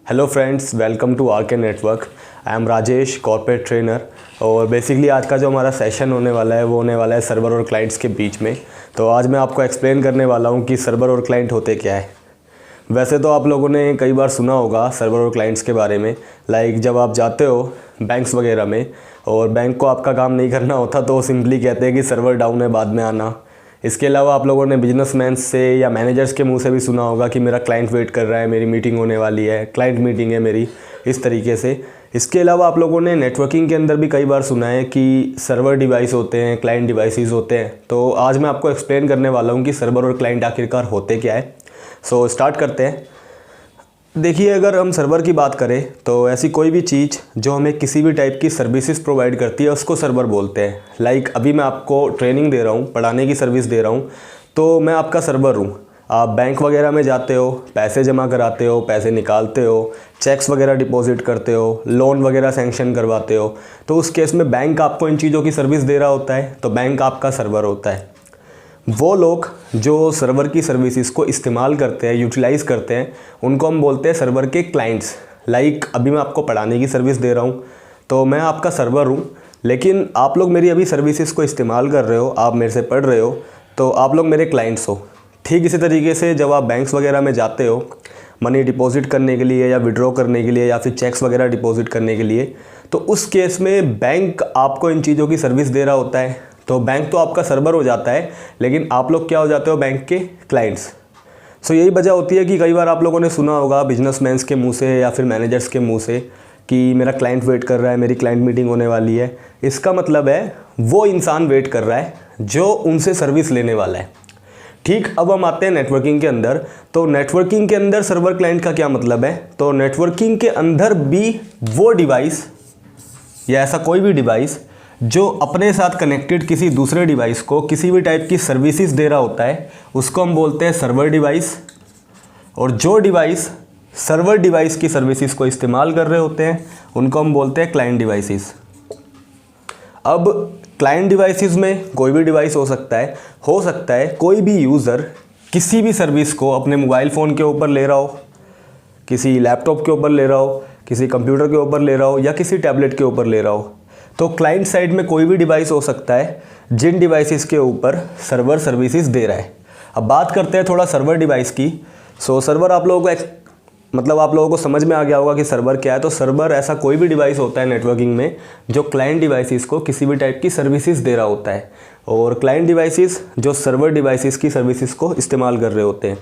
Hello friends, welcome to RK network. I am Rajesh, corporate trainer. और basically आज का जो हमारा सेशन होने वाला है वो होने वाला है सर्वर और क्लाइंट्स के बीच में। तो आज मैं आपको एक्सप्लेन करने वाला हूँ कि सर्वर और क्लाइंट होते क्या है। वैसे तो आप लोगों ने कई बार सुना होगा सर्वर और क्लाइंट्स के बारे में। लाइक जब आप जाते हो बैंक्स वगैरह में और बैंक को आपका काम नहीं करना होता तो वो सिंपली कहते हैं कि सर्वर डाउन है, बाद में आना। इसके अलावा आप लोगों ने बिजनेसमैन से या मैनेजर्स के मुंह से भी सुना होगा कि मेरा क्लाइंट वेट कर रहा है, मेरी मीटिंग होने वाली है, क्लाइंट मीटिंग है मेरी, इस तरीके से। इसके अलावा आप लोगों ने नेटवर्किंग के अंदर भी कई बार सुना है कि सर्वर डिवाइस होते हैं, क्लाइंट डिवाइसेस होते हैं। तो आज मैं आपको एक्सप्लेन करने वाला हूँ कि सर्वर और क्लाइंट आखिरकार होते क्या है। सो स्टार्ट करते हैं। देखिए, अगर हम सर्वर की बात करें तो ऐसी कोई भी चीज़ जो हमें किसी भी टाइप की सर्विसेज प्रोवाइड करती है उसको सर्वर बोलते हैं। लाइक अभी मैं आपको ट्रेनिंग दे रहा हूँ, पढ़ाने की सर्विस दे रहा हूँ, तो मैं आपका सर्वर हूँ। आप बैंक वगैरह में जाते हो, पैसे जमा कराते हो, पैसे निकालते हो, चेक्स वगैरह डिपॉजिट करते हो, लोन वगैरह सैंक्शन करवाते हो, तो उस केस में बैंक आपको इन चीज़ों की सर्विस दे रहा होता है, तो बैंक आपका सर्वर होता है। वो लोग जो सर्वर की सर्विसेज को इस्तेमाल करते हैं, यूटिलाइज़ करते हैं, उनको हम बोलते हैं सर्वर के क्लाइंट्स। लाइक अभी मैं आपको पढ़ाने की सर्विस दे रहा हूँ तो मैं आपका सर्वर हूँ, लेकिन आप लोग मेरी अभी सर्विसेज को इस्तेमाल कर रहे हो, आप मेरे से पढ़ रहे हो, तो आप लोग मेरे क्लाइंट्स हो। ठीक इसी तरीके से जब आप बैंक्स वगैरह में जाते हो मनी डिपॉजिट करने के लिए या विड्रॉ करने के लिए या फिर चेक्स वगैरह डिपॉजिट करने के लिए, तो उस केस में बैंक आपको इन चीज़ों की सर्विस दे रहा होता है। तो बैंक तो आपका सर्वर हो जाता है, लेकिन आप लोग क्या हो जाते हो, बैंक के क्लाइंट्स। सो यही वजह होती है कि कई बार आप लोगों ने सुना होगा बिजनेसमैन्स के मुंह से या फिर मैनेजर्स के मुंह से कि मेरा क्लाइंट वेट कर रहा है, मेरी क्लाइंट मीटिंग होने वाली है। इसका मतलब है वो इंसान वेट कर रहा है जो उनसे सर्विस लेने वाला है। ठीक, अब हम आते हैं नेटवर्किंग के अंदर। तो नेटवर्किंग के अंदर सर्वर क्लाइंट का क्या मतलब है, तो नेटवर्किंग के अंदर भी वो डिवाइस या ऐसा कोई भी डिवाइस जो अपने साथ कनेक्टेड किसी दूसरे डिवाइस को किसी भी टाइप की सर्विसेज दे रहा होता है उसको हम बोलते हैं सर्वर डिवाइस। और जो डिवाइस सर्वर डिवाइस की सर्विसेज को इस्तेमाल कर रहे होते हैं उनको हम बोलते हैं क्लाइंट डिवाइसेस। अब क्लाइंट डिवाइसेस में कोई भी डिवाइस हो सकता है कोई भी यूज़र किसी भी सर्विस को अपने मोबाइल फ़ोन के ऊपर ले रहा हो, किसी लैपटॉप के ऊपर ले रहा हो, किसी कंप्यूटर के ऊपर ले रहा हो या किसी टैबलेट के ऊपर ले रहा हो। तो क्लाइंट साइड में कोई भी डिवाइस हो सकता है जिन डिवाइसेस के ऊपर सर्वर सर्विसेज दे रहा है। अब बात करते हैं थोड़ा सर्वर डिवाइस की। सो सर्वर आप लोगों को समझ में आ गया होगा कि सर्वर क्या है। तो सर्वर ऐसा कोई भी डिवाइस होता है नेटवर्किंग में जो क्लाइंट डिवाइसेस को किसी भी टाइप की सर्विसेज दे रहा होता है, और क्लाइंट डिवाइसेस जो सर्वर डिवाइसेस की सर्विसेज को इस्तेमाल कर रहे होते हैं।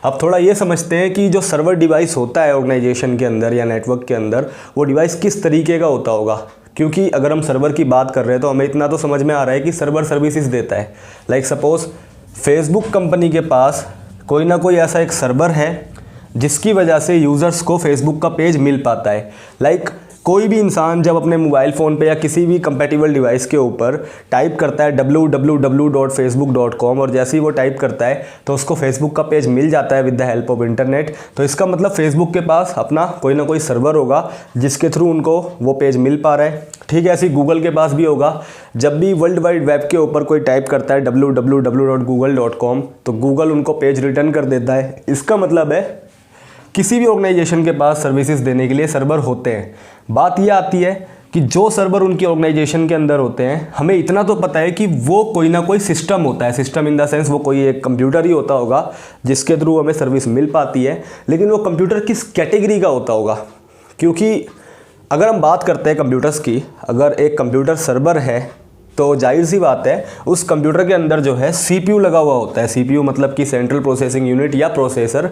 अब थोड़ा ये समझते हैं कि जो सर्वर डिवाइस होता है ऑर्गेनाइजेशन के अंदर या नेटवर्क के अंदर, वो डिवाइस किस तरीके का होता होगा। क्योंकि अगर हम सर्वर की बात कर रहे हैं तो हमें इतना तो समझ में आ रहा है कि सर्वर सर्विसेज देता है। लाइक सपोज फेसबुक कंपनी के पास कोई ना कोई ऐसा एक सर्वर है जिसकी वजह से यूज़र्स को फेसबुक का पेज मिल पाता है। लाइक कोई भी इंसान जब अपने मोबाइल फ़ोन पे या किसी भी कंपैटिबल डिवाइस के ऊपर टाइप करता है www.facebook.com, और जैसे ही वो टाइप करता है तो उसको फेसबुक का पेज मिल जाता है with the help of internet. तो इसका मतलब फेसबुक के पास अपना कोई ना कोई सर्वर होगा जिसके थ्रू उनको वो पेज मिल पा रहा है। ठीक है, ऐसे गूगल के पास भी होगा। जब भी वर्ल्ड वाइड वेब के ऊपर कोई टाइप करता है www.google.com तो गूगल उनको पेज रिटर्न कर देता है। इसका मतलब है किसी भी ऑर्गेनाइजेशन के पास सर्विसेज देने के लिए सर्वर होते हैं। बात यह आती है कि जो सर्वर उनकी ऑर्गेनाइजेशन के अंदर होते हैं, हमें इतना तो पता है कि वो कोई ना कोई सिस्टम होता है। सिस्टम इन द सेंस वो कोई एक कंप्यूटर ही होता होगा जिसके थ्रू हमें सर्विस मिल पाती है, लेकिन वो कंप्यूटर किस कैटेगरी का होता होगा। क्योंकि अगर हम बात करते हैं कंप्यूटर्स की, अगर एक कंप्यूटर सर्वर है तो जाहिर सी बात है उस कंप्यूटर के अंदर जो है CPU लगा हुआ होता है। CPU मतलब कि सेंट्रल प्रोसेसिंग यूनिट या प्रोसेसर,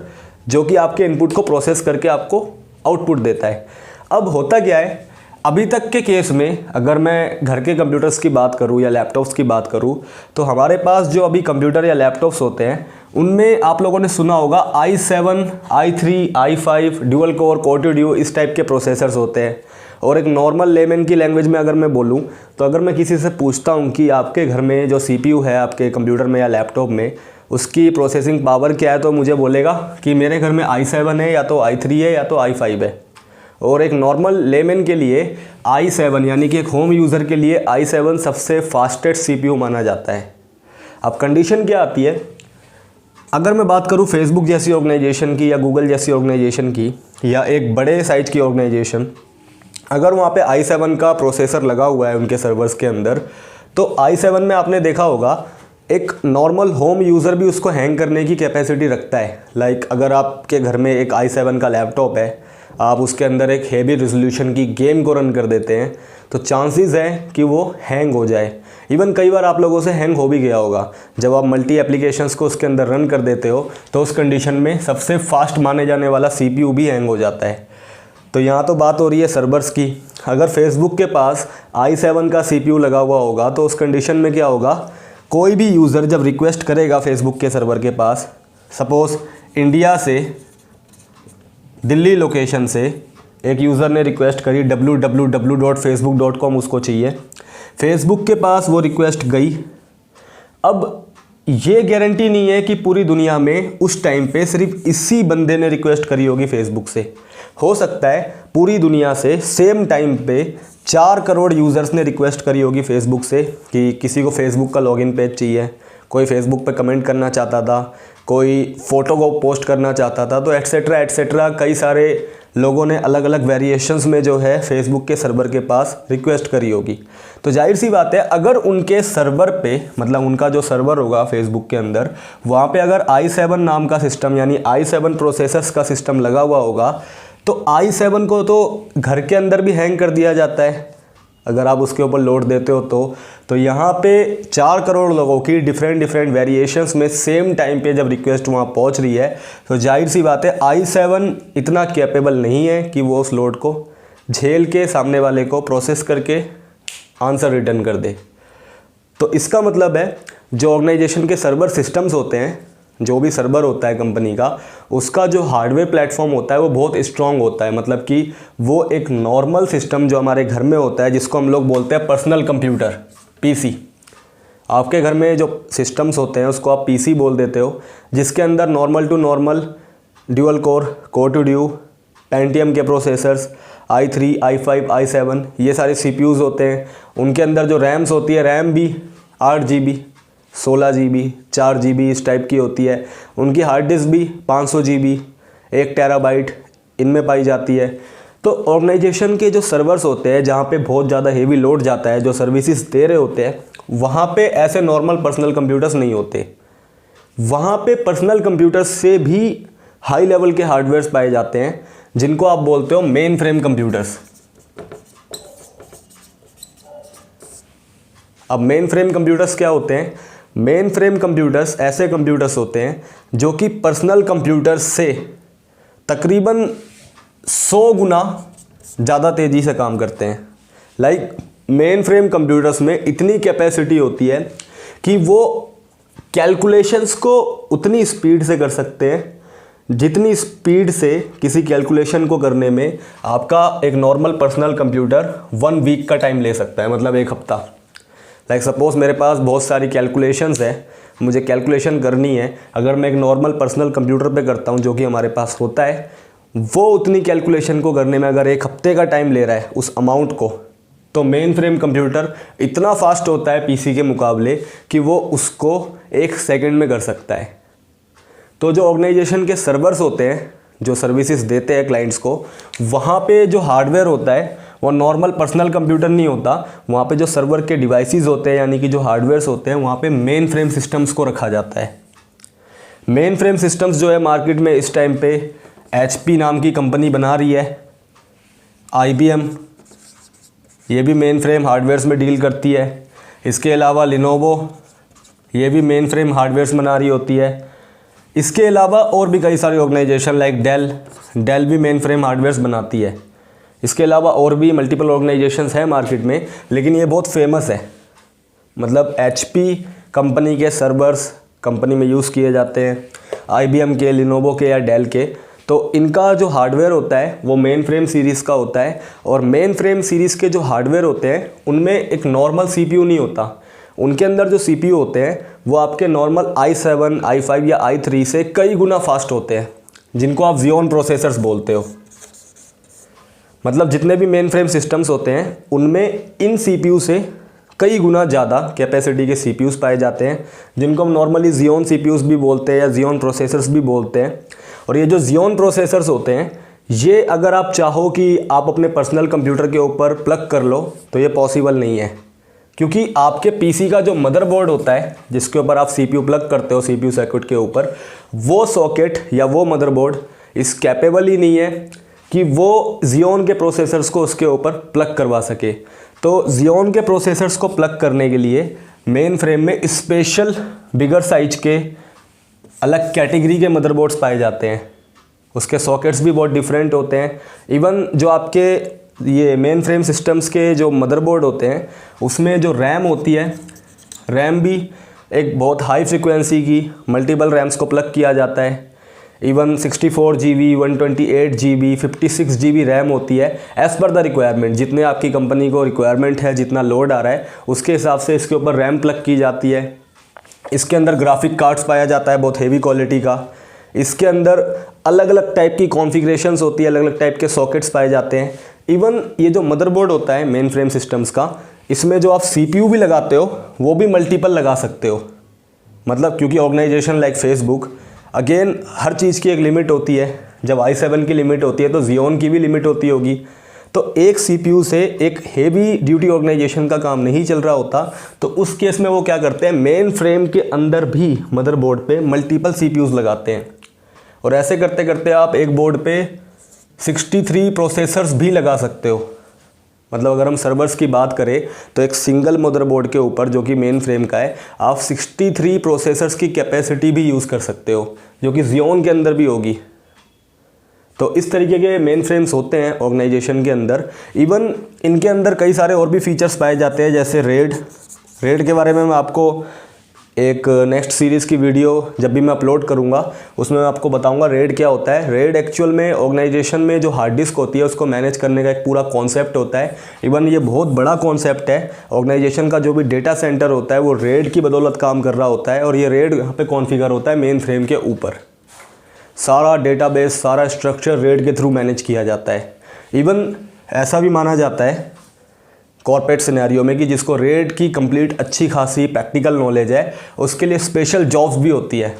जो कि आपके इनपुट को प्रोसेस करके आपको आउटपुट देता है। अब होता क्या है, अभी तक के केस में अगर मैं घर के कंप्यूटर्स की बात करूं या लैपटॉप्स की बात करूं, तो हमारे पास जो अभी कंप्यूटर या लैपटॉप्स होते हैं उनमें आप लोगों ने सुना होगा i7, i3, i5, dual core, core due, इस टाइप के प्रोसेसर्स होते हैं। और एक नॉर्मल लेमन की लैंग्वेज में अगर मैं बोलूं तो अगर मैं किसी से पूछता हूं कि आपके घर में जो CPU है आपके कंप्यूटर में या लैपटॉप में, उसकी प्रोसेसिंग पावर क्या है, तो मुझे बोलेगा कि मेरे घर में i7 है, या तो i3 है, या तो i5 है। और एक नॉर्मल लेमन के लिए i7 यानी कि एक होम यूज़र के लिए i7 सबसे फास्टेस्ट CPU माना जाता है। अब कंडीशन क्या आती है, अगर मैं बात करूँ फेसबुक जैसी ऑर्गेनाइजेशन की या गूगल जैसी ऑर्गेनाइजेशन की या एक बड़े साइज की ऑर्गेनाइजेशन, अगर वहाँ पे i7 का प्रोसेसर लगा हुआ है उनके सर्वर्स के अंदर, तो i7 में आपने देखा होगा एक नॉर्मल होम यूज़र भी उसको हैंग करने की कैपेसिटी रखता है। लाइक अगर आपके घर में एक i7 का लैपटॉप है, आप उसके अंदर एक हेवी रेजोल्यूशन की गेम को रन कर देते हैं, तो चांसेस है कि वो हैंग हो जाए। इवन कई बार आप लोगों से हैंग हो भी गया होगा। जब आप मल्टी एप्लीकेशंस को उसके अंदर रन कर देते हो तो उस कंडीशन में सबसे फास्ट माने जाने वाला CPU भी हैंग हो जाता है। तो यहाँ तो बात हो रही है सर्वर्स की। अगर फेसबुक के पास i7 का CPU लगा हुआ होगा तो उस कंडीशन में क्या होगा, कोई भी यूज़र जब रिक्वेस्ट करेगा फेसबुक के सर्वर के पास, सपोज़ इंडिया से, दिल्ली लोकेशन से एक यूज़र ने रिक्वेस्ट करी www.facebook.com उसको चाहिए, फेसबुक के पास वो रिक्वेस्ट गई। अब ये गारंटी नहीं है कि पूरी दुनिया में उस टाइम पे सिर्फ इसी बंदे ने रिक्वेस्ट करी होगी फेसबुक से। हो सकता है पूरी दुनिया से सेम टाइम पे 4 करोड़ यूज़र्स ने रिक्वेस्ट करी होगी फेसबुक से कि किसी को फेसबुक का लॉगिन पेज चाहिए, कोई फेसबुक पे कमेंट करना चाहता था, कोई फ़ोटो को पोस्ट करना चाहता था, तो एट्सेट्रा एट्सेट्रा कई सारे लोगों ने अलग अलग वेरिएशंस में जो है फेसबुक के सर्वर के पास रिक्वेस्ट करी होगी। तो जाहिर सी बात है अगर उनके सर्वर पे, मतलब उनका जो सर्वर होगा फेसबुक के अंदर, वहाँ पे अगर i7 नाम का सिस्टम यानी i7 प्रोसेसर्स का सिस्टम लगा हुआ होगा, तो i7 को तो घर के अंदर भी हैंग कर दिया जाता है अगर आप उसके ऊपर लोड देते हो तो यहाँ पे 4 करोड़ लोगों की डिफरेंट वेरिएशंस में सेम टाइम पे जब रिक्वेस्ट वहाँ पहुँच रही है, तो जाहिर सी बात है i7 इतना कैपेबल नहीं है कि वो उस लोड को झेल के सामने वाले को प्रोसेस करके आंसर रिटर्न कर दे। तो इसका मतलब है जो ऑर्गेनाइजेशन के सर्वर सिस्टम्स होते हैं, जो भी सर्वर होता है कंपनी का, उसका जो हार्डवेयर प्लेटफॉर्म होता है वो बहुत स्ट्रॉन्ग होता है। मतलब कि वो एक नॉर्मल सिस्टम जो हमारे घर में होता है, जिसको हम लोग बोलते हैं पर्सनल कंप्यूटर, PC। आपके घर में जो सिस्टम्स होते हैं उसको आप PC बोल देते हो, जिसके अंदर normal to normal dual core two duo Pentium के प्रोसेसर्स i3, i5, i7 ये सारे CPUs होते हैं। उनके अंदर जो रैम्स होती है, रैम भी 8 GB, 16 GB, 4 GB इस टाइप की होती है। उनकी हार्ड डिस्क भी 500 GB, 1 टेराबाइट इनमें पाई जाती है। तो ऑर्गेनाइजेशन के जो सर्वर्स होते हैं जहाँ पे बहुत ज़्यादा हेवी लोड जाता है, जो सर्विसेज दे रहे होते हैं, वहाँ पे ऐसे नॉर्मल पर्सनल कंप्यूटर्स नहीं होते। वहाँ पे पर्सनल कंप्यूटर्स से भी हाई लेवल के हार्डवेयर्स पाए जाते हैं, जिनको आप बोलते हो मेन फ्रेम कंप्यूटर्स। अब मेन फ्रेम कंप्यूटर्स क्या होते हैं? मेन फ्रेम कंप्यूटर्स ऐसे कंप्यूटर्स होते हैं जो कि पर्सनल कंप्यूटर्स से तकरीबन 100 गुना ज़्यादा तेज़ी से काम करते हैं। लाइक मेन फ्रेम कंप्यूटर्स में इतनी कैपेसिटी होती है कि वो कैलकुलेशंस को उतनी स्पीड से कर सकते हैं जितनी स्पीड से किसी कैलकुलेशन को करने में आपका एक नॉर्मल पर्सनल कंप्यूटर 1 वीक का टाइम ले सकता है, मतलब 1 हफ्ता। लाइक सपोज़ मेरे पास बहुत सारी कैलकुलेशंस है, मुझे कैलकुलेशन करनी है। अगर मैं एक नॉर्मल पर्सनल कंप्यूटर पे करता हूँ, जो कि हमारे पास होता है, वो उतनी कैलकुलेशन को करने में अगर 1 हफ्ते का टाइम ले रहा है उस अमाउंट को, तो मेन फ्रेम कंप्यूटर इतना फास्ट होता है PC के मुकाबले कि वो उसको 1 सेकंड में कर सकता है। तो जो ऑर्गेनाइजेशन के सर्वर्स होते हैं, जो सर्विसेज देते हैं क्लाइंट्स को, वहाँ पे जो हार्डवेयर होता है वो नॉर्मल पर्सनल कंप्यूटर नहीं होता। वहाँ पे जो सर्वर के डिवाइसेस होते हैं, यानी कि जो हार्डवेयर्स होते हैं, वहाँ पे मेन फ्रेम सिस्टम्स को रखा जाता है। मेन फ्रेम सिस्टम्स जो है मार्केट में इस टाइम पे HP नाम की कंपनी बना रही है, IBM ये भी मेन फ्रेम हार्डवेयर्स में डील करती है। इसके अलावा लिनोवो ये भी मेन फ्रेम हार्डवेयर्स बना रही होती है। इसके अलावा और भी कई सारी ऑर्गेनाइजेशन लाइक डेल भी मेन फ्रेम हार्डवेयर्स बनाती है। इसके अलावा और भी मल्टीपल ऑर्गेनाइजेशंस हैं मार्केट में, लेकिन ये बहुत फेमस है। मतलब HP कंपनी के सर्वर्स कंपनी में यूज़ किए जाते हैं, IBM के, लिनोवो के या डेल के। तो इनका जो हार्डवेयर होता है वो मेन फ्रेम सीरीज़ का होता है। और मेन फ्रेम सीरीज़ के जो हार्डवेयर होते हैं उनमें एक नॉर्मल CPU नहीं होता। उनके अंदर जो CPU होते हैं वो आपके नॉर्मल i7, i5 या i3 से कई गुना फास्ट होते हैं, जिनको आप Xeon प्रोसेसर्स बोलते हो। मतलब जितने भी मेन फ्रेम सिस्टम्स होते हैं उनमें इन CPU से कई गुना ज़्यादा कैपेसिटी के सीपीयूज़ पाए जाते हैं, जिनको हम नॉर्मली Xeon सीपीयूज़ भी बोलते हैं या Xeon प्रोसेसर्स भी बोलते हैं। और ये जो Xeon प्रोसेसर्स होते हैं, ये अगर आप चाहो कि आप अपने पर्सनल कंप्यूटर के ऊपर प्लग कर लो तो ये पॉसिबल नहीं है, क्योंकि आपके पीसी का जो मदरबोर्ड होता है जिसके ऊपर आप सीपीयू प्लग करते हो सीपीयू सर्किट के ऊपर, वो सॉकेट या वो मदरबोर्ड इस कैपेबल ही नहीं है कि वो Xeon के प्रोसेसर्स को उसके ऊपर प्लग करवा सके। तो Xeon के प्रोसेसर्स को प्लग करने के लिए मेन फ्रेम में स्पेशल बिगर साइज के अलग कैटेगरी के मदरबोर्ड्स पाए जाते हैं। उसके सॉकेट्स भी बहुत डिफरेंट होते हैं। इवन जो आपके ये मेन फ्रेम सिस्टम्स के जो मदरबोर्ड होते हैं उसमें जो रैम होती है, रैम भी एक बहुत हाई फ्रिक्वेंसी की मल्टीपल रैम्स को प्लग किया जाता है। Even 64 GB, 128 GB, 56 GB RAM होती है एज़ पर द रिक्वायरमेंट। जितने आपकी कंपनी को रिक्वायरमेंट है, जितना लोड आ रहा है उसके हिसाब से इसके ऊपर रैम प्लग की जाती है। इसके अंदर ग्राफिक कार्ड्स पाया जाता है बहुत हेवी क्वालिटी का। इसके अंदर अलग अलग टाइप की कॉन्फ़िगरेशंस होती है, अलग अलग टाइप के सॉकेट्स पाए जाते हैं। इवन ये जो मदरबोर्ड होता है मेन फ्रेम सिस्टम्स का, इसमें जो आप सीपीयू भी लगाते हो वो भी मल्टीपल लगा सकते हो। मतलब क्योंकि ऑर्गेनाइजेशन लाइक फेसबुक, अगेन हर चीज़ की एक लिमिट होती है। जब i7 की लिमिट होती है तो Xeon की भी लिमिट होती होगी। तो एक सीपीयू से एक हेवी ड्यूटी ऑर्गेनाइजेशन का काम नहीं चल रहा होता, तो उस केस में वो क्या करते हैं, मेन फ्रेम के अंदर भी मदरबोर्ड पे मल्टीपल सीपीयूज़ लगाते हैं। और ऐसे करते करते आप एक बोर्ड पे 63 प्रोसेसर्स भी लगा सकते हो। मतलब अगर हम सर्वर्स की बात करें तो एक सिंगल मदरबोर्ड के ऊपर जो कि मेन फ्रेम का है, आप 63 प्रोसेसर्स की कैपेसिटी भी यूज़ कर सकते हो, जो कि Xeon के अंदर भी होगी। तो इस तरीके के मेन फ्रेम्स होते हैं ऑर्गेनाइजेशन के अंदर। इवन इनके अंदर कई सारे और भी फीचर्स पाए जाते हैं, जैसे रेड के बारे में मैं आपको एक नेक्स्ट सीरीज़ की वीडियो जब भी मैं अपलोड करूंगा उसमें मैं आपको बताऊंगा रेड क्या होता है। रेड एक्चुअल में ऑर्गेनाइजेशन में जो हार्ड डिस्क होती है उसको मैनेज करने का एक पूरा कॉन्सेप्ट होता है। इवन ये बहुत बड़ा कॉन्सेप्ट है। ऑर्गेनाइजेशन का जो भी डेटा सेंटर होता है वो रेड की बदौलत काम कर रहा होता है, और ये रेड यहाँ पे कॉन्फ़िगर होता है मेन फ्रेम के ऊपर। सारा डेटाबेस, सारा स्ट्रक्चर रेड के थ्रू मैनेज किया जाता है। इवन ऐसा भी माना जाता है कॉर्पोरेट सिनेरियो में कि जिसको रेड की कंप्लीट अच्छी खासी प्रैक्टिकल नॉलेज है उसके लिए स्पेशल जॉब्स भी होती है।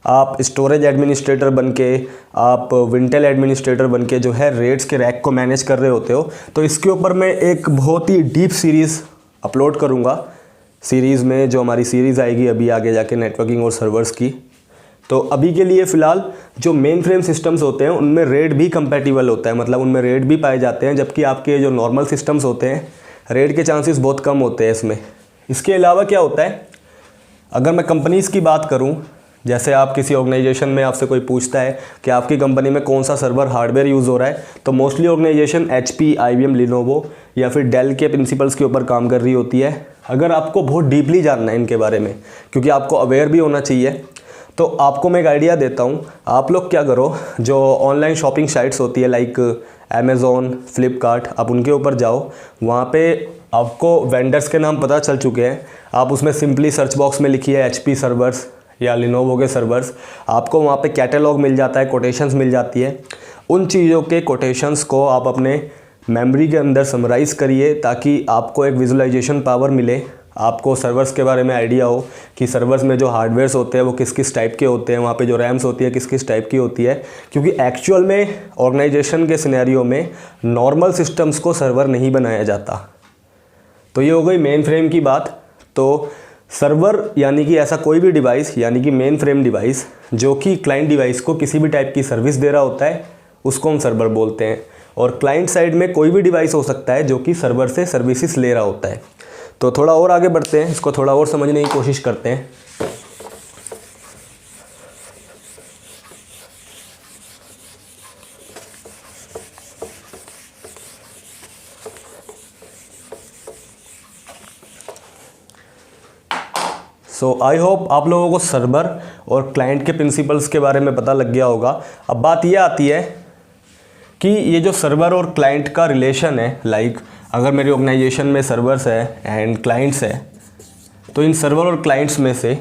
आप स्टोरेज एडमिनिस्ट्रेटर बनके, आप विंटेल एडमिनिस्ट्रेटर बनके जो है रेड्स के रैक को मैनेज कर रहे होते हो। तो इसके ऊपर मैं एक बहुत ही डीप सीरीज़ अपलोड करूँगा। सीरीज़ में जो हमारी सीरीज़ आएगी अभी आगे जाके नेटवर्किंग और सर्वर्स की। तो अभी के लिए फ़िलहाल जो मेन फ्रेम सिस्टम्स होते हैं उनमें रेड भी कंपैटिबल होता है, मतलब उनमें रेड भी पाए जाते हैं, जबकि आपके जो नॉर्मल सिस्टम्स होते हैं रेड के चांसेस बहुत कम होते हैं इसमें। इसके अलावा क्या होता है, अगर मैं कंपनीज़ की बात करूं, जैसे आप किसी ऑर्गेनाइजेशन में आपसे कोई पूछता है कि आपकी कंपनी में कौन सा सर्वर हार्डवेयर यूज़ हो रहा है, तो mostly organisation HP, IBM, Lenovo या फिर डेल के प्रिंसिपल्स के ऊपर काम कर रही होती है। अगर आपको बहुत डीपली जानना है इनके बारे में, क्योंकि आपको अवेयर भी होना चाहिए, तो आपको मैं एक आइडिया देता हूँ। आप लोग क्या करो, जो ऑनलाइन शॉपिंग साइट्स होती है लाइक अमेज़ॉन, फ्लिपकार्ट, आप उनके ऊपर जाओ। वहाँ पे आपको वेंडर्स के नाम पता चल चुके हैं। आप उसमें सिंपली सर्च बॉक्स में लिखिए HP सर्वर्स या लिनोवो के सर्वर्स, आपको वहाँ पे कैटलॉग मिल जाता है, कोटेशंस मिल जाती है। उन चीज़ों के कोटेशंस को आप अपने मेमोरी के अंदर समराइज़ करिए ताकि आपको एक विजुअलाइजेशन पावर मिले, आपको सर्वर्स के बारे में आइडिया हो कि सर्वर्स में जो हार्डवेयर्स होते हैं वो किस किस टाइप के होते हैं, वहाँ पे जो रैम्स होती है किस किस टाइप की होती है। क्योंकि एक्चुअल में ऑर्गेनाइजेशन के सिनेरियो में नॉर्मल सिस्टम्स को सर्वर नहीं बनाया जाता। तो ये हो गई मेन फ्रेम की बात। तो सर्वर यानी कि ऐसा कोई भी डिवाइस, यानी कि मेन फ्रेम डिवाइस जो कि क्लाइंट डिवाइस को किसी भी टाइप की सर्विस दे रहा होता है, उसको हम सर्वर बोलते हैं। और क्लाइंट साइड में कोई भी डिवाइस हो सकता है जो कि सर्वर से सर्विसेज ले रहा होता है। तो थोड़ा और आगे बढ़ते हैं, इसको थोड़ा और समझने की कोशिश करते हैं। सो आई होप आप लोगों को सर्वर और क्लाइंट के प्रिंसिपल्स के बारे में पता लग गया होगा। अब बात यह आती है कि ये जो सर्वर और क्लाइंट का रिलेशन है, लाइक अगर मेरी ऑर्गेनाइजेशन में सर्वर्स है एंड क्लाइंट्स है, तो इन सर्वर और क्लाइंट्स में से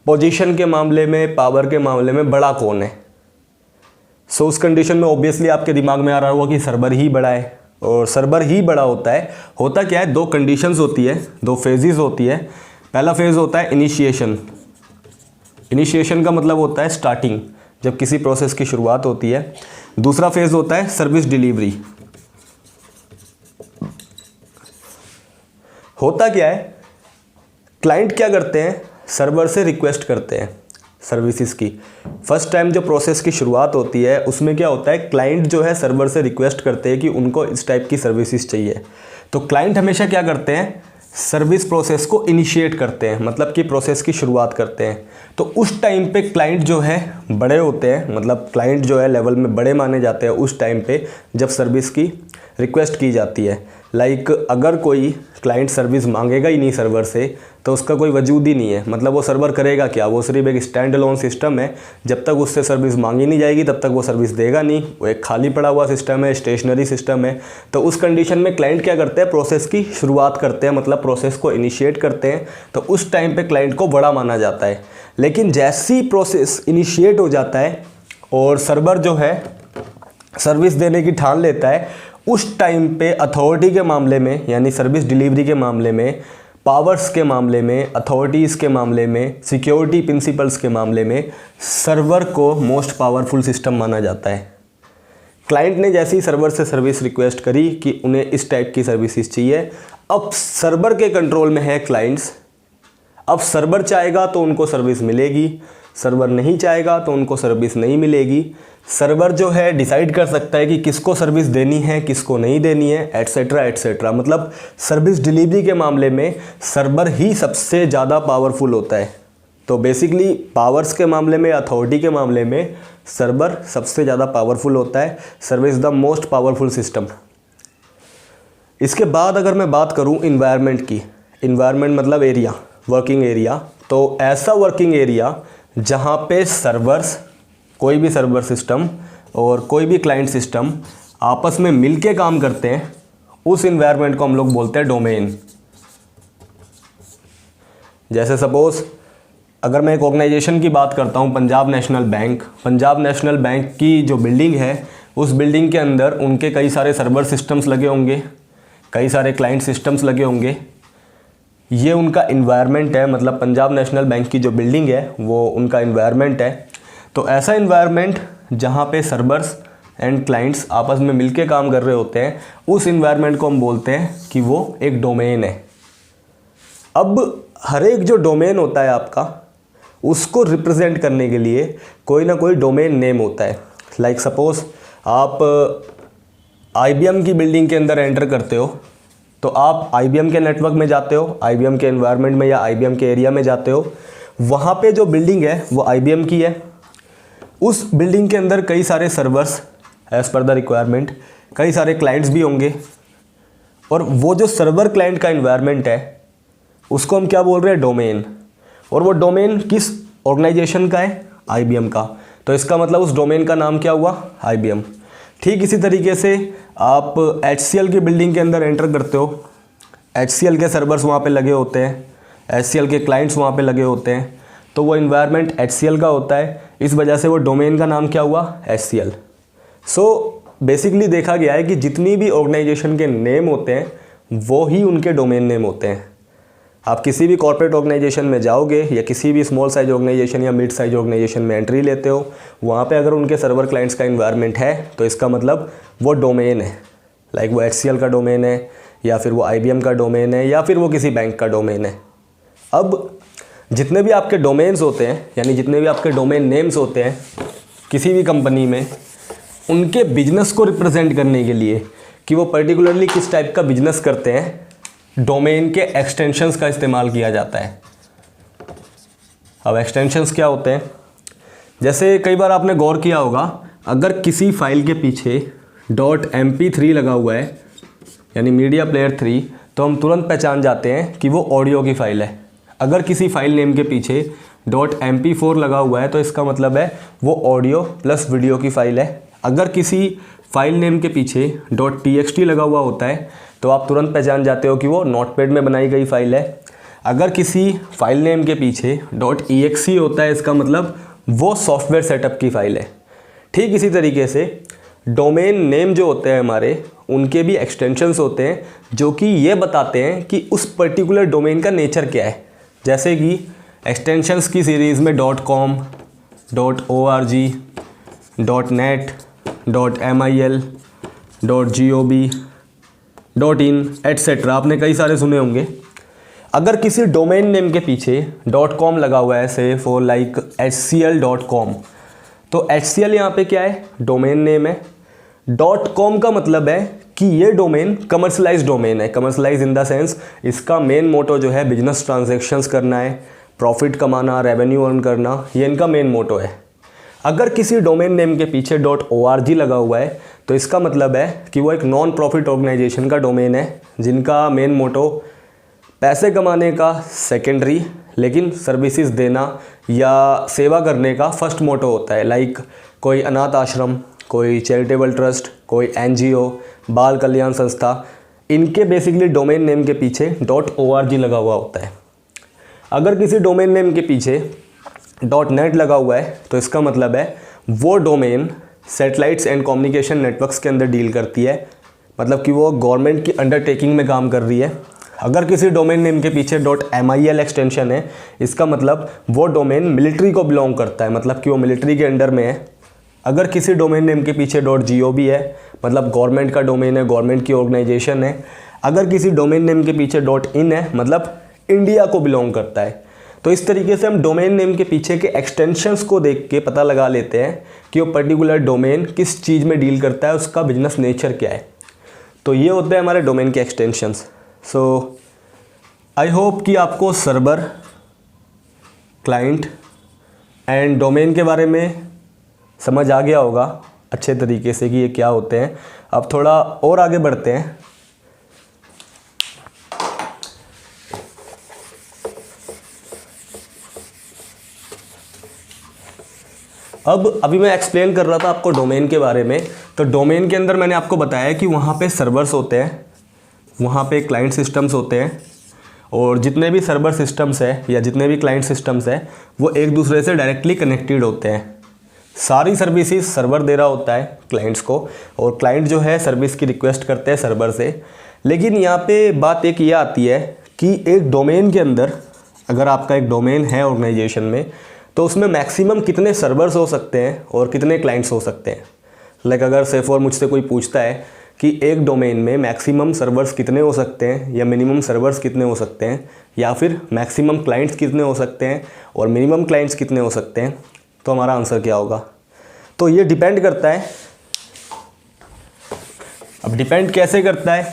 पोजीशन के मामले में, पावर के मामले में बड़ा कौन है। सो उस कंडीशन में ऑब्वियसली आपके दिमाग में आ रहा होगा कि सर्वर ही बड़ा है। और सर्वर ही बड़ा होता है। होता क्या है, दो कंडीशंस होती है, दो फेजेस होती है। पहला फेज़ होता है इनिशिएशन। इनिशिएशन का मतलब होता है स्टार्टिंग, जब किसी प्रोसेस की शुरुआत होती है। दूसरा फेज़ होता है सर्विस डिलीवरी। होता क्या है, क्लाइंट क्या करते हैं, सर्वर से रिक्वेस्ट करते हैं सर्विसेज की। फर्स्ट टाइम जो प्रोसेस की शुरुआत होती है उसमें क्या होता है, क्लाइंट जो है सर्वर से रिक्वेस्ट करते हैं कि उनको इस टाइप की सर्विसेज चाहिए। तो क्लाइंट हमेशा क्या करते हैं, सर्विस प्रोसेस को इनिशिएट करते हैं, मतलब कि प्रोसेस की शुरुआत करते हैं। तो उस टाइम पे क्लाइंट जो है बड़े होते हैं, मतलब क्लाइंट जो है लेवल में बड़े माने जाते हैं उस टाइम पे जब सर्विस की रिक्वेस्ट की जाती है। लाइक अगर कोई क्लाइंट सर्विस मांगेगा ही नहीं सर्वर से तो उसका कोई वजूद ही नहीं है, मतलब वो सर्वर करेगा क्या, वो सिर्फ एक स्टैंड अलोन सिस्टम है। जब तक उससे सर्विस मांगी नहीं जाएगी तब तक वो सर्विस देगा नहीं, वो एक खाली पड़ा हुआ सिस्टम है, स्टेशनरी सिस्टम है। तो उस कंडीशन में क्लाइंट क्या करते हैं, प्रोसेस की शुरुआत करते हैं, मतलब प्रोसेस को इनिशिएट करते हैं। तो उस टाइम पे क्लाइंट को बड़ा माना जाता है। लेकिन जैसी प्रोसेस इनिशिएट हो जाता है और सर्वर जो है सर्विस देने की ठान लेता है, उस टाइम पे अथॉरिटी के मामले में, यानी सर्विस डिलीवरी के मामले में, पावर्स के मामले में, अथॉरिटीज़ के मामले में, सिक्योरिटी प्रिंसिपल्स के मामले में सर्वर को मोस्ट पावरफुल सिस्टम माना जाता है। क्लाइंट ने जैसे ही सर्वर से सर्विस रिक्वेस्ट करी कि उन्हें इस टाइप की सर्विसेज चाहिए, अब सर्वर के कंट्रोल में है क्लाइंट्स। अब सर्वर चाहेगा तो उनको सर्विस मिलेगी, सर्वर नहीं चाहेगा तो उनको सर्विस नहीं मिलेगी। सर्वर जो है डिसाइड कर सकता है कि किसको सर्विस देनी है, किसको नहीं देनी है, एट्सेट्रा एट्सेट्रा। मतलब सर्विस डिलीवरी के मामले में सर्वर ही सबसे ज़्यादा पावरफुल होता है। तो बेसिकली पावर्स के मामले में, अथॉरिटी के मामले में सर्वर सबसे ज़्यादा पावरफुल होता है। Server is the most powerful system. इसके बाद अगर मैं बात करूँ इन्वायरमेंट की, इन्वायरमेंट मतलब एरिया, वर्किंग एरिया। तो ऐसा वर्किंग एरिया जहाँ पे सर्वर्स, कोई भी सर्वर सिस्टम और कोई भी क्लाइंट सिस्टम आपस में मिलके काम करते हैं, उस इन्वायरमेंट को हम लोग बोलते हैं डोमेन। जैसे सपोज अगर मैं एक ऑर्गेनाइजेशन की बात करता हूँ, Punjab national bank. Punjab national bank की जो बिल्डिंग है, उस बिल्डिंग के अंदर उनके कई सारे सर्वर सिस्टम्स लगे होंगे, कई सारे क्लाइंट सिस्टम्स लगे होंगे। ये उनका इन्वायरमेंट है, मतलब पंजाब नेशनल बैंक की जो बिल्डिंग है वो उनका इन्वायरमेंट है। तो ऐसा इन्वायरमेंट जहाँ पे सर्वर्स एंड क्लाइंट्स आपस में मिलके काम कर रहे होते हैं, उस इन्वायरमेंट को हम बोलते हैं कि वो एक डोमेन है। अब हर एक जो डोमेन होता है आपका, उसको रिप्रेजेंट करने के लिए कोई ना कोई डोमेन नेम होता है। लाइक सपोज आप IBM की बिल्डिंग के अंदर एंटर करते हो तो आप IBM के नेटवर्क में जाते हो, IBM के एनवायरनमेंट में या IBM के एरिया में जाते हो। वहाँ पे जो बिल्डिंग है वो IBM की है। उस बिल्डिंग के अंदर कई सारे servers as per the requirement, कई सारे क्लाइंट्स भी होंगे। और वो जो सर्वर क्लाइंट का एनवायरनमेंट है उसको हम क्या बोल रहे हैं, डोमेन। और वो डोमेन किस ऑर्गेनाइजेशन का है, IBM का। तो इसका मतलब उस डोमेन का नाम क्या हुआ, IBM। ठीक इसी तरीके से आप HCL की बिल्डिंग के अंदर एंटर करते हो, HCL के सर्वर्स वहाँ पे लगे होते हैं, HCL के क्लाइंट्स वहाँ पे लगे होते हैं। तो वो इन्वायरमेंट HCL का होता है, इस वजह से वो डोमेन का नाम क्या हुआ, HCL। सो बेसिकली देखा गया है कि जितनी भी ऑर्गेनाइजेशन के नेम होते हैं वो ही उनके डोमेन नेम होते हैं। आप किसी भी कॉर्पोरेट ऑर्गेनाइजेशन में जाओगे या किसी भी स्मॉल साइज ऑर्गेनाइजेशन या मिड साइज ऑर्गेनाइजेशन में एंट्री लेते हो, वहाँ पे अगर उनके सर्वर क्लाइंट्स का इन्वायरमेंट है तो इसका मतलब वो डोमेन है। लाइक वो HCL का डोमेन है, या फिर वो IBM का डोमेन है, या फिर वो किसी बैंक का डोमेन है। अब जितने भी आपके डोमेन्स होते हैं, यानी जितने भी आपके डोमेन नेम्स होते हैं किसी भी कंपनी में, उनके बिजनेस को रिप्रेजेंट करने के लिए कि वो पर्टिकुलरली किस टाइप का बिजनेस करते हैं, डोमेन के एक्सटेंशंस का इस्तेमाल किया जाता है। अब एक्सटेंशंस क्या होते हैं, जैसे कई बार आपने गौर किया होगा, अगर किसी फाइल के पीछे .mp3 लगा हुआ है, यानी मीडिया प्लेयर 3, तो हम तुरंत पहचान जाते हैं कि वो ऑडियो की फ़ाइल है। अगर किसी फाइल नेम के पीछे .mp4 लगा हुआ है तो इसका मतलब है वो ऑडियो प्लस वीडियो की फ़ाइल है। अगर किसी फाइल नेम के पीछे .txt लगा हुआ होता है तो आप तुरंत पहचान जाते हो कि वो नोटपैड में बनाई गई फ़ाइल है। अगर किसी फाइल नेम के पीछे .exe होता है, इसका मतलब वो सॉफ्टवेयर सेटअप की फ़ाइल है। ठीक इसी तरीके से डोमेन नेम जो होते हैं हमारे, उनके भी एक्सटेंशंस होते हैं जो कि ये बताते हैं कि उस पर्टिकुलर डोमेन का नेचर क्या है। जैसे कि एक्सटेंशंस की सीरीज़ में .com, .org, .net, .mil, .gov, .in etcetera आपने कई सारे सुने होंगे। अगर किसी डोमेन नेम के पीछे .com लगा हुआ है, से फॉर लाइक HCL.com, तो HCL यहाँ पे क्या है, डोमेन नेम है। .com का मतलब है कि ये डोमेन कमर्शलाइज डोमेन है। कमर्शलाइज इन द सेंस इसका मेन मोटो जो है बिजनेस ट्रांजैक्शंस करना है, प्रॉफिट कमाना, रेवेन्यू अर्न करना, ये इनका मेन मोटो है। अगर किसी डोमेन नेम के पीछे .org लगा हुआ है तो इसका मतलब है कि वो एक नॉन प्रॉफिट ऑर्गेनाइजेशन का डोमेन है, जिनका मेन मोटो पैसे कमाने का सेकेंडरी, लेकिन सर्विसेज देना या सेवा करने का फर्स्ट मोटो होता है। लाइक कोई अनाथ आश्रम, कोई चैरिटेबल ट्रस्ट, कोई NGO, बाल कल्याण संस्था, इनके बेसिकली डोमेन नेम के पीछे .org लगा हुआ होता है। अगर किसी डोमेन नेम के पीछे .net लगा हुआ है तो इसका मतलब है वो domain satellites and communication networks के अंदर डील करती है, मतलब कि वो गवर्नमेंट की अंडरटेकिंग में काम कर रही है। अगर किसी डोमेन नेम के पीछे .mil एक्सटेंशन है, इसका मतलब वो डोमेन मिलिट्री को बिलोंग करता है, मतलब कि वो मिलिट्री के अंडर में है। अगर किसी डोमेन नेम के पीछे .gov है, मतलब गवर्नमेंट का डोमेन है, गवर्नमेंट की ऑर्गेनाइजेशन है। अगर किसी डोमेन नेम के पीछे .in है, मतलब इंडिया को बिलोंग करता है। तो इस तरीके से हम डोमेन नेम के पीछे के एक्सटेंशंस को देख के पता लगा लेते हैं कि वो पर्टिकुलर डोमेन किस चीज़ में डील करता है, उसका बिजनेस नेचर क्या है। तो ये होते हैं हमारे डोमेन के एक्सटेंशंस। सो आई होप कि आपको सर्वर, क्लाइंट एंड डोमेन के बारे में समझ आ गया होगा अच्छे तरीके से कि ये क्या होते हैं। अब थोड़ा और आगे बढ़ते हैं। अभी मैं एक्सप्लेन कर रहा था आपको डोमेन के बारे में। तो डोमेन के अंदर मैंने आपको बताया कि वहाँ पे सर्वर्स होते हैं, वहाँ पे क्लाइंट सिस्टम्स होते हैं, और जितने भी सर्वर सिस्टम्स हैं या जितने भी क्लाइंट सिस्टम्स हैं वो एक दूसरे से डायरेक्टली कनेक्टेड होते हैं। सारी सर्विसेज सर्वर दे रहा होता है क्लाइंट्स को, और क्लाइंट जो है सर्विस की रिक्वेस्ट करते हैं सर्वर से। लेकिन यहाँ पे बात एक ये आती है कि एक डोमेन के अंदर, अगर आपका एक डोमेन है ऑर्गेनाइजेशन में, तो उसमें मैक्सिमम कितने सर्वर्स हो सकते हैं और कितने क्लाइंट्स हो सकते हैं। लाइक अगर से फॉर मुझसे कोई पूछता है कि एक डोमेन में मैक्सिमम सर्वर्स कितने हो सकते हैं या मिनिमम सर्वर्स कितने हो सकते हैं, या फिर मैक्सिमम क्लाइंट्स कितने हो सकते हैं और मिनिमम क्लाइंट्स कितने हो सकते हैं, तो हमारा आंसर क्या होगा। तो ये डिपेंड करता है। अब डिपेंड कैसे करता है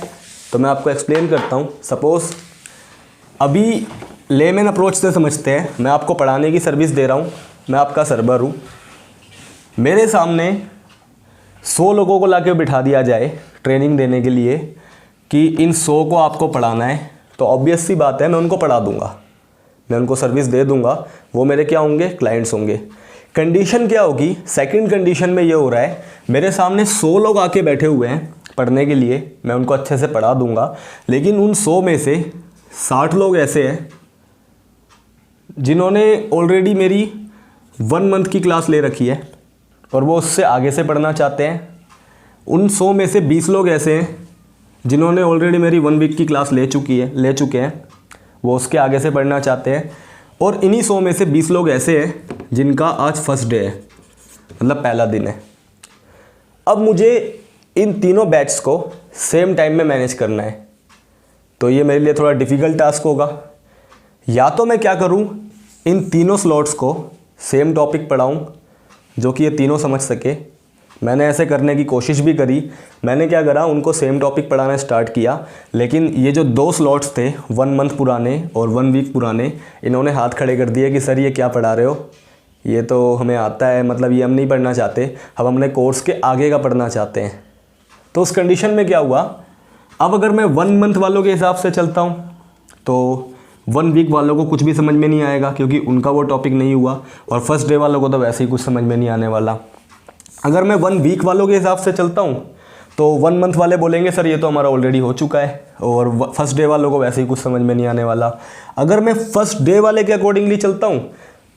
तो मैं आपको एक्सप्लेन करता हूँ। सपोज़ अभी लेमैन अप्रोच से समझते हैं, मैं आपको पढ़ाने की सर्विस दे रहा हूँ, मैं आपका सर्वर हूँ। मेरे सामने 100 लोगों को लाके बिठा दिया जाए ट्रेनिंग देने के लिए कि इन 100 को आपको पढ़ाना है, तो ऑब्वियस सी बात है मैं उनको पढ़ा दूंगा, मैं उनको सर्विस दे दूंगा, वो मेरे क्या होंगे, क्लाइंट्स होंगे। कंडीशन क्या होगी, सेकंड कंडीशन में ये हो रहा है मेरे सामने 100 लोग आके बैठे हुए हैं पढ़ने के लिए, मैं उनको अच्छे से पढ़ा दूंगा, लेकिन उन 100 में से 60 लोग ऐसे हैं जिन्होंने ऑलरेडी मेरी 1 मंथ की क्लास ले रखी है और वो उससे आगे से पढ़ना चाहते हैं। उन 100 में से 20 लोग ऐसे हैं जिन्होंने ऑलरेडी मेरी 1 वीक की क्लास ले चुके हैं, वो उसके आगे से पढ़ना चाहते हैं। और इन्हीं 100 में से 20 लोग ऐसे हैं जिनका आज फर्स्ट डे है, मतलब पहला दिन है। अब मुझे इन तीनों बैच को सेम टाइम में मैनेज करना है, तो ये मेरे लिए थोड़ा डिफ़िकल्ट टास्क होगा। या तो मैं क्या करूं, इन तीनों स्लॉट्स को सेम टॉपिक पढ़ाऊं जो कि ये तीनों समझ सके। मैंने ऐसे करने की कोशिश भी करी। मैंने क्या करा, उनको सेम टॉपिक पढ़ाना स्टार्ट किया, लेकिन ये जो 2 स्लॉट्स थे 1 मंथ पुराने और 1 वीक पुराने, इन्होंने हाथ खड़े कर दिए कि सर ये क्या पढ़ा रहे हो, ये तो हमें आता है, मतलब ये हम नहीं पढ़ना चाहते, अब हमने कोर्स के आगे का पढ़ना चाहते हैं। तो उस कंडीशन में क्या हुआ, अब अगर मैं 1 मंथ वालों के हिसाब से चलता हूँ तो 1 वीक वालों को कुछ भी समझ में नहीं आएगा क्योंकि उनका वो टॉपिक नहीं हुआ, और फर्स्ट डे वालों को तो वैसे ही कुछ समझ में नहीं आने वाला। अगर मैं 1 वीक वालों के हिसाब से चलता हूँ तो 1 मंथ वाले बोलेंगे सर ये तो हमारा ऑलरेडी हो चुका है, और फर्स्ट डे वालों को वैसे ही कुछ समझ में नहीं आने वाला। अगर मैं फर्स्ट डे वाले के अकॉर्डिंगली चलता हूँ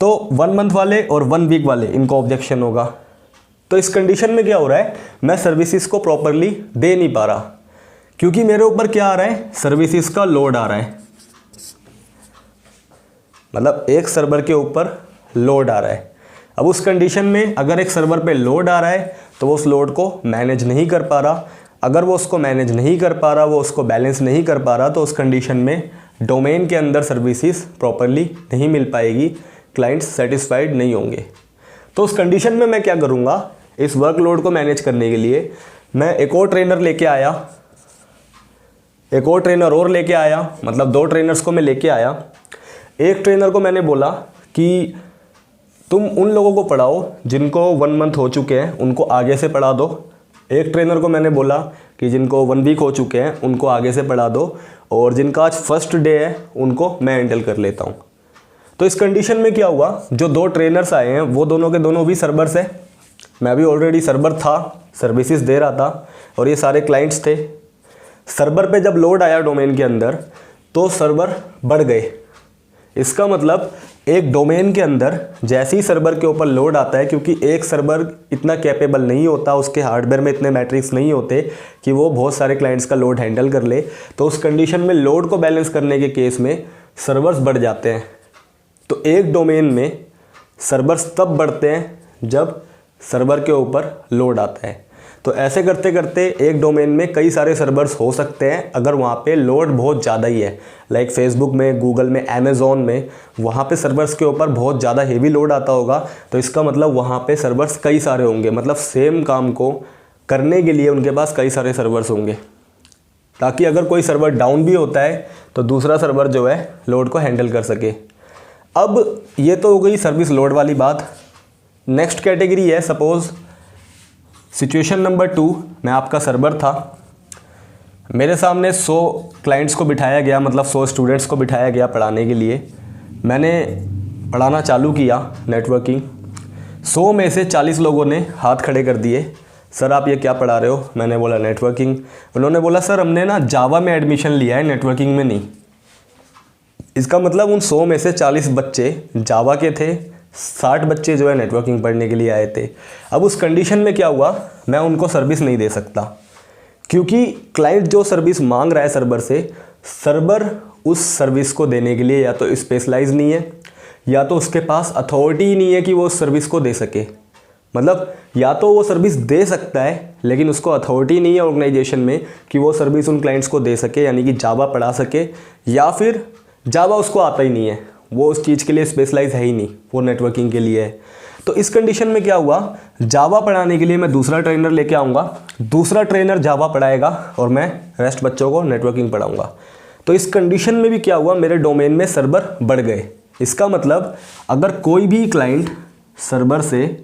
तो 1 मंथ वाले और 1 वीक वाले, इनको ऑब्जेक्शन होगा। तो तो इस कंडीशन में क्या हो रहा है, मैं सर्विसेज को प्रॉपरली दे नहीं पा रहा, क्योंकि मेरे ऊपर क्या आ रहा है, सर्विसेज का लोड आ रहा है। मतलब एक सर्वर के ऊपर लोड आ रहा है। अब उस कंडीशन में अगर एक सर्वर पे लोड आ रहा है तो वो उस लोड को मैनेज नहीं कर पा रहा। अगर वो उसको मैनेज नहीं कर पा रहा, वो उसको बैलेंस नहीं कर पा रहा, तो उस कंडीशन में डोमेन के अंदर सर्विसेज प्रॉपरली नहीं मिल पाएगी, क्लाइंट्स सेटिस्फाइड नहीं होंगे। तो उस कंडीशन में मैं क्या करूँगा, इस वर्कलोड को मैनेज करने के लिए मैं एक और ट्रेनर लेके आया, एक और ट्रेनर और लेके आया, मतलब 2 ट्रेनर्स को मैं लेके आया। एक ट्रेनर को मैंने बोला कि तुम उन लोगों को पढ़ाओ जिनको 1 मंथ हो चुके हैं, उनको आगे से पढ़ा दो। एक ट्रेनर को मैंने बोला कि जिनको 1 वीक हो चुके हैं उनको आगे से पढ़ा दो, और जिनका आज फर्स्ट डे है उनको मैं हैंडल कर लेता हूँ। तो इस कंडीशन में क्या हुआ, जो 2 ट्रेनर्स आए हैं वो दोनों के दोनों भी सर्वर्स है। मैं भी ऑलरेडी सर्वर था, सर्विसेज दे रहा था, और ये सारे क्लाइंट्स थे। सर्वर पे जब लोड आया डोमेन के अंदर तो सर्वर बढ़ गए। इसका मतलब एक डोमेन के अंदर जैसे ही सर्वर के ऊपर लोड आता है, क्योंकि एक सर्वर इतना कैपेबल नहीं होता, उसके हार्डवेयर में इतने मैट्रिक्स नहीं होते कि वो बहुत सारे क्लाइंट्स का लोड हैंडल कर ले, तो उस कंडीशन में लोड को बैलेंस करने के केस में सर्वर्स बढ़ जाते हैं। तो एक डोमेन में सर्वर्स तब बढ़ते हैं जब सर्वर के ऊपर लोड आता है। तो ऐसे करते करते एक डोमेन में कई सारे सर्वर्स हो सकते हैं अगर वहाँ पे लोड बहुत ज़्यादा ही है। लाइक फेसबुक में, गूगल में, अमेज़ॉन में, वहाँ पे सर्वर्स के ऊपर बहुत ज़्यादा हेवी लोड आता होगा, तो इसका मतलब वहाँ पे सर्वर्स कई सारे होंगे। मतलब सेम काम को करने के लिए उनके पास कई सारे सर्वर्स होंगे, ताकि अगर कोई सर्वर डाउन भी होता है तो दूसरा सर्वर जो है लोड को हैंडल कर सके। अब ये तो हो गई सर्विस लोड वाली बात। नेक्स्ट कैटेगरी है, सपोज़ सिचुएशन नंबर 2, मैं आपका सर्वर था, मेरे सामने 100 क्लाइंट्स को बिठाया गया, मतलब 100 स्टूडेंट्स को बिठाया गया पढ़ाने के लिए। मैंने पढ़ाना चालू किया नेटवर्किंग। 100 में से 40 लोगों ने हाथ खड़े कर दिए, सर आप ये क्या पढ़ा रहे हो? मैंने बोला नेटवर्किंग। उन्होंने बोला सर हमने ना जावा में एडमिशन लिया है, नेटवर्किंग में नहीं। इसका मतलब उन 100 में से 40 बच्चे जावा के थे, 60 बच्चे जो है नेटवर्किंग पढ़ने के लिए आए थे। अब उस कंडीशन में क्या हुआ, मैं उनको सर्विस नहीं दे सकता, क्योंकि क्लाइंट जो सर्विस मांग रहा है सर्वर से, सर्वर उस सर्विस को देने के लिए या तो स्पेशलाइज नहीं है, या तो उसके पास अथॉरिटी ही नहीं है कि वो उस सर्विस को दे सके। मतलब या तो वो सर्विस दे सकता है लेकिन उसको अथॉरिटी नहीं है ऑर्गेनाइजेशन में कि वो सर्विस उन क्लाइंट्स को दे सके, यानी कि जावा पढ़ा सके, या फिर जावा उसको आता ही नहीं है, वो उस चीज़ के लिए स्पेशलाइज है ही नहीं, वो नेटवर्किंग के लिए है। तो इस कंडीशन में क्या हुआ, जावा पढ़ाने के लिए मैं दूसरा ट्रेनर लेके आऊँगा, दूसरा ट्रेनर जावा पढ़ाएगा और मैं रेस्ट बच्चों को नेटवर्किंग पढ़ाऊँगा। तो इस कंडीशन में भी क्या हुआ, मेरे डोमेन में सर्वर बढ़ गए। इसका मतलब अगर कोई भी क्लाइंट सर्वर से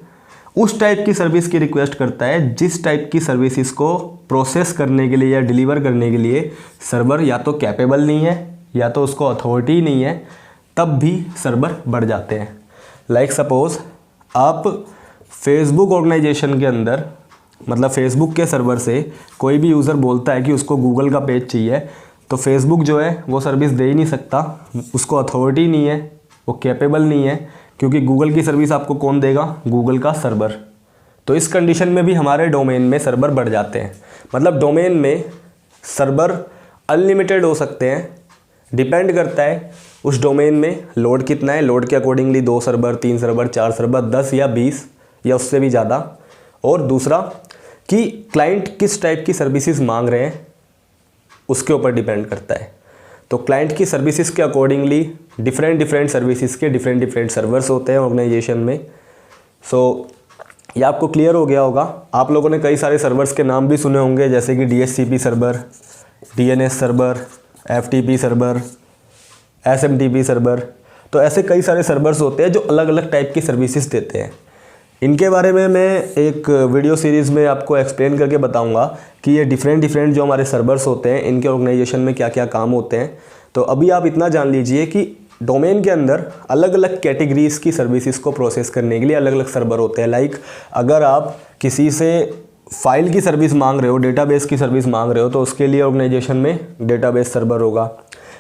उस टाइप की सर्विस की रिक्वेस्ट करता है जिस टाइप की सर्विसेज को प्रोसेस करने के लिए या डिलीवर करने के लिए सर्वर या तो कैपेबल नहीं है या तो उसको अथॉरिटी नहीं है, तब भी सर्वर बढ़ जाते हैं। लाइक सपोज़ आप फेसबुक ऑर्गेनाइजेशन के अंदर, मतलब फेसबुक के सर्वर से कोई भी यूज़र बोलता है कि उसको गूगल का पेज चाहिए, तो फेसबुक जो है वो सर्विस दे ही नहीं सकता, उसको अथॉरिटी नहीं है, वो कैपेबल नहीं है, क्योंकि गूगल की सर्विस आपको कौन देगा, गूगल का सर्वर। तो इस कंडीशन में भी हमारे डोमेन में सर्वर बढ़ जाते हैं। मतलब डोमेन में सर्वर अनलिमिटेड हो सकते हैं, डिपेंड करता है उस डोमेन में लोड कितना है, लोड के अकॉर्डिंगली 2 सर्वर, 3 सर्वर, 4 सर्वर, 10 या 20 या उससे भी ज़्यादा। और दूसरा कि क्लाइंट किस टाइप की सर्विसेज मांग रहे हैं उसके ऊपर डिपेंड करता है। तो क्लाइंट की सर्विसेज के अकॉर्डिंगली डिफरेंट सर्विसेज के डिफरेंट सर्वर्स होते हैं ऑर्गेनाइजेशन में। सो ये आपको क्लियर हो गया होगा। आप लोगों ने कई सारे सर्वर्स के नाम भी सुने होंगे, जैसे कि DHCP server, DNS server, FTP server, SMTP server. तो ऐसे कई सारे सर्वर्स होते हैं जो अलग अलग टाइप की सर्विसेज देते हैं। इनके बारे में मैं एक वीडियो सीरीज़ में आपको एक्सप्लेन करके बताऊंगा कि ये डिफरेंट जो हमारे सर्वर्स होते हैं इनके ऑर्गेनाइजेशन में क्या क्या काम होते हैं। तो अभी आप इतना जान लीजिए कि डोमेन के अंदर अलग अलग कैटेगरीज़ की सर्विसेज को प्रोसेस करने के लिए अलग अलग सर्वर होते हैं। लाइक अगर आप किसी से फाइल की सर्विस मांग रहे हो, डेटाबेस की सर्विस मांग रहे हो, तो उसके लिए ऑर्गेनाइजेशन में डेटाबेस सर्वर होगा।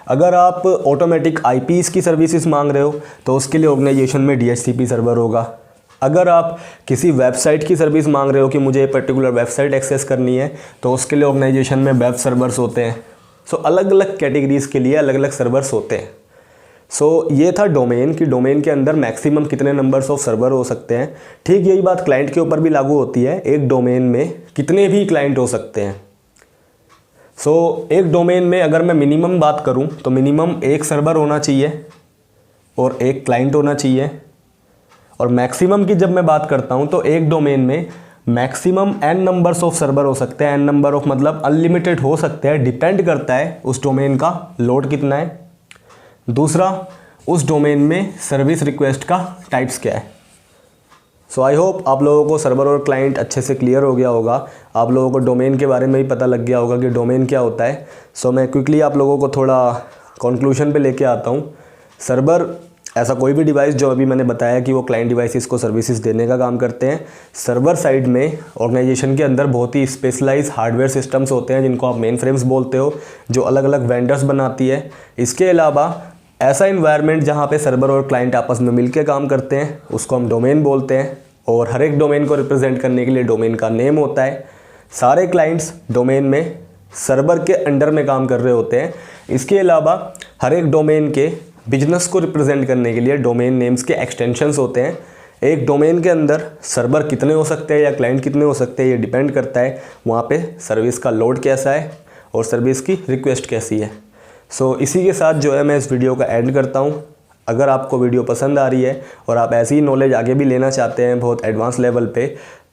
अगर आप ऑटोमेटिक IPs की सर्विसेज मांग रहे हो तो उसके लिए ऑर्गेनाइजेशन में DHCP सर्वर होगा। अगर आप किसी वेबसाइट की सर्विस मांग रहे हो कि मुझे पर्टिकुलर वेबसाइट एक्सेस करनी है, तो उसके लिए ऑर्गेनाइजेशन में वेब सर्वर्स होते हैं। सो अलग अलग कैटेगरीज़ के लिए अलग अलग सर्वर्स होते हैं। सो ये था डोमेन, कि डोमेन के अंदर मैक्सिमम कितने नंबर्स ऑफ सर्वर हो सकते हैं। ठीक यही बात क्लाइंट के ऊपर भी लागू होती है, एक डोमेन में कितने भी क्लाइंट हो सकते हैं। सो एक डोमेन में अगर मैं मिनिमम बात करूं तो मिनिमम एक सर्वर होना चाहिए और एक क्लाइंट होना चाहिए। और मैक्सिमम की जब मैं बात करता हूं तो एक डोमेन में maximum n numbers of server हो सकते हैं। n नंबर ऑफ मतलब अनलिमिटेड हो सकते हैं, डिपेंड करता है उस डोमेन का लोड कितना है। दूसरा, उस डोमेन में सर्विस रिक्वेस्ट का टाइप्स क्या है। सो आई होप आप लोगों को सर्वर और क्लाइंट अच्छे से क्लियर हो गया होगा। आप लोगों को डोमेन के बारे में ही पता लग गया होगा कि डोमेन क्या होता है। सो मैं क्विकली आप लोगों को थोड़ा कंक्लूजन पे लेके आता हूँ। सर्वर ऐसा कोई भी डिवाइस जो अभी मैंने बताया कि वो क्लाइंट डिवाइसेस को सर्विसेज देने का काम करते हैं। सर्वर साइड में ऑर्गेनाइजेशन के अंदर बहुत ही स्पेशलाइज हार्डवेयर सिस्टम्स होते हैं जिनको आप मेन फ्रेम्स बोलते हो, जो अलग अलग वेंडर्स बनाती है। इसके अलावा ऐसा इन्वायरमेंट जहाँ पे सर्वर और क्लाइंट आपस में मिलकर काम करते हैं उसको हम डोमेन बोलते हैं। और हर एक डोमेन को रिप्रेजेंट करने के लिए डोमेन का नेम होता है। सारे क्लाइंट्स डोमेन में सर्वर के अंडर में काम कर रहे होते हैं। इसके अलावा हर एक डोमेन के बिजनेस को रिप्रेजेंट करने के लिए डोमेन नेम्स के एक्सटेंशंस होते हैं। एक डोमेन के अंदर सर्वर कितने हो सकते हैं या क्लाइंट कितने हो सकते हैं, ये डिपेंड करता है वहाँ पे सर्विस का लोड कैसा है और सर्विस की रिक्वेस्ट कैसी है। सो इसी के साथ जो है मैं इस वीडियो का एंड करता हूँ। अगर आपको वीडियो पसंद आ रही है और आप ऐसी ही नॉलेज आगे भी लेना चाहते हैं बहुत एडवांस लेवल पे,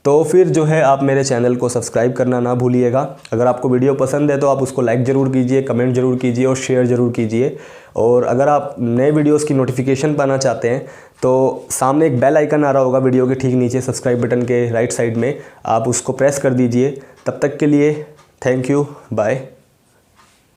तो फिर जो है आप मेरे चैनल को सब्सक्राइब करना ना भूलिएगा। अगर आपको वीडियो पसंद है तो आप उसको लाइक ज़रूर कीजिए, कमेंट ज़रूर कीजिए और शेयर ज़रूर कीजिए। और अगर आप नए वीडियोस की नोटिफिकेशन पाना चाहते हैं तो सामने एक बेल आइकन आ रहा होगा वीडियो के ठीक नीचे सब्सक्राइब बटन के राइट साइड में, आप उसको प्रेस कर दीजिए। तब तक के लिए थैंक यू, बाय।